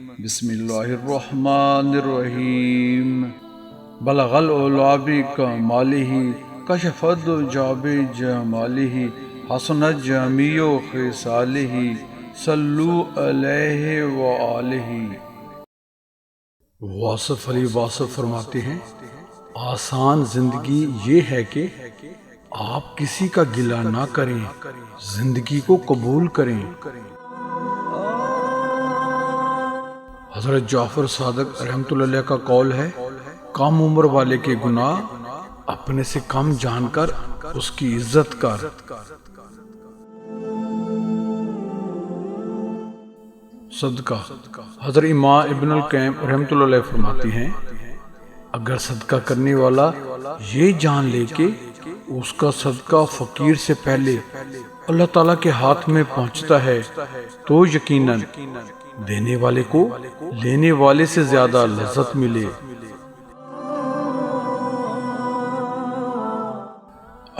بسم اللہ الرحمن الرحیم بلغ العلا بکمالہ کشف الدجی بجمالہ حسنت جمیع خصالہ صلو علیہ وآلہ۔ واصف علی واصف فرماتے ہیں آسان زندگی یہ ہے کہ آپ کسی کا گلہ نہ کریں، زندگی کو قبول کریں۔ حضرت جعفر صادق رحمۃ اللہ علیہ کا قول ہے، کم عمر والے کے گناہ اپنے سے کم جان کر اس کی عزت کر۔ صدقہ۔ حضرت امام ابن القیم رحمۃ اللہ علیہ فرماتے ہیں اگر صدقہ کرنے والا یہ جان لے کہ اس کا صدقہ فقیر سے پہلے اللہ تعالیٰ کے ہاتھ میں پہنچتا ہے تو یقیناً دینے والے کو لینے والے سے زیادہ لذت ملے۔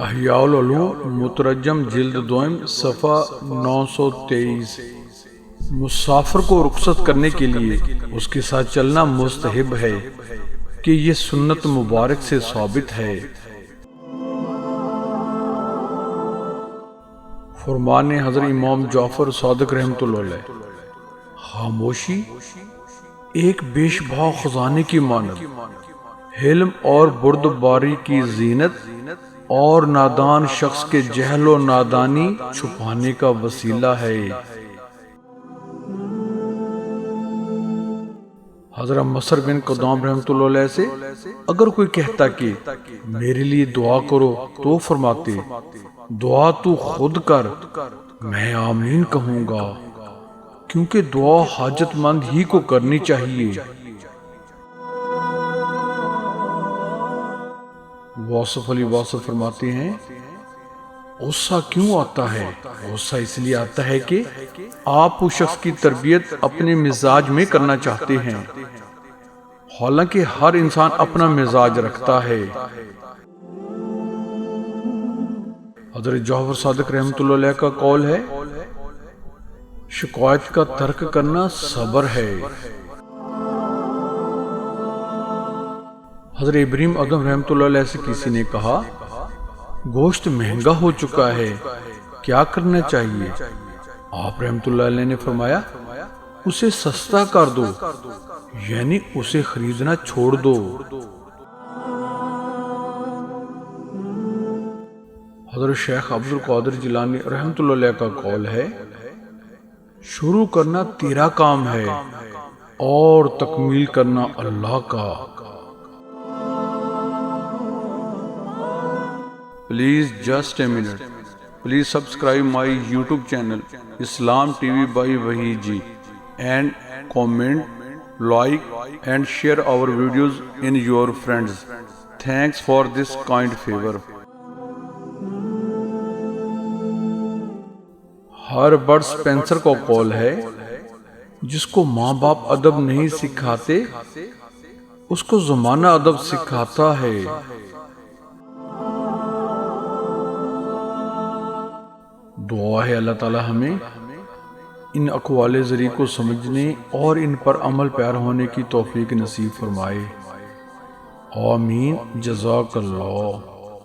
احیاء العلوم مترجم جلد دوم صفحہ 923۔ مسافر کو رخصت کرنے کے لیے اس کے ساتھ چلنا مستحب ہے کہ یہ سنت مبارک سے ثابت ہے۔ فرمان حضرت امام جعفر صادق رحمۃ اللہ علیہ، خاموشی ایک بیش بہا خزانے کی مانند، حلم اور بردباری کی زینت اور نادان شخص کے جہل و نادانی چھپانے کا وسیلہ ہے۔ حضرت مصر بن قدام رحمۃ اللہ علیہ سے اگر کوئی کہتا کہ میرے لیے دعا کرو تو فرماتے دعا تو خود کر، میں آمین کہوں گا، کیونکہ دعا حاجت مند ہی کو کرنی چاہیے۔ واصف علی واصف فرماتے ہیں غصہ کیوں آتا ہے؟ غصہ اس لیے آتا ہے کہ آپ اس شخص کی تربیت اپنے مزاج میں کرنا چاہتے ہیں، حالانکہ ہر انسان اپنا مزاج رکھتا ہے۔ حضرت جعفر صادق رحمۃ اللہ علیہ کا قول ہے شکایت کا ترک کرنا صبر ہے۔ حضرت ابراہیم ادم رحمۃ اللہ علیہ سے کسی نے کہا گوشت مہنگا ہو چکا ہے، کیا کرنا چاہیے؟ آپ رحمۃ اللہ علیہ نے فرمایا اسے سستا کر دو، یعنی اسے خریدنا چھوڑ دو۔ حضرت شیخ عبد القادر جیلانی رحمۃ اللہ علیہ کا قول ہے شروع کرنا تیرا کام ہے اور تکمیل کرنا اللہ کا۔ Please just a minute, please subscribe my YouTube channel اسلام TV by Waheed ji and comment, like and share our videos in your friends. Thanks for this kind favor. Herbert Spencer کا قول ہے جس کو ماں باپ ادب نہیں سکھاتے اس کو زمانہ ادب سکھاتا ہے۔ دعا ہے اللہ تعالی ہمیں ان اقوال ذریع کو سمجھنے اور ان پر عمل پیرا ہونے کی توفیق نصیب فرمائے۔ آمین۔ جزاک اللہ۔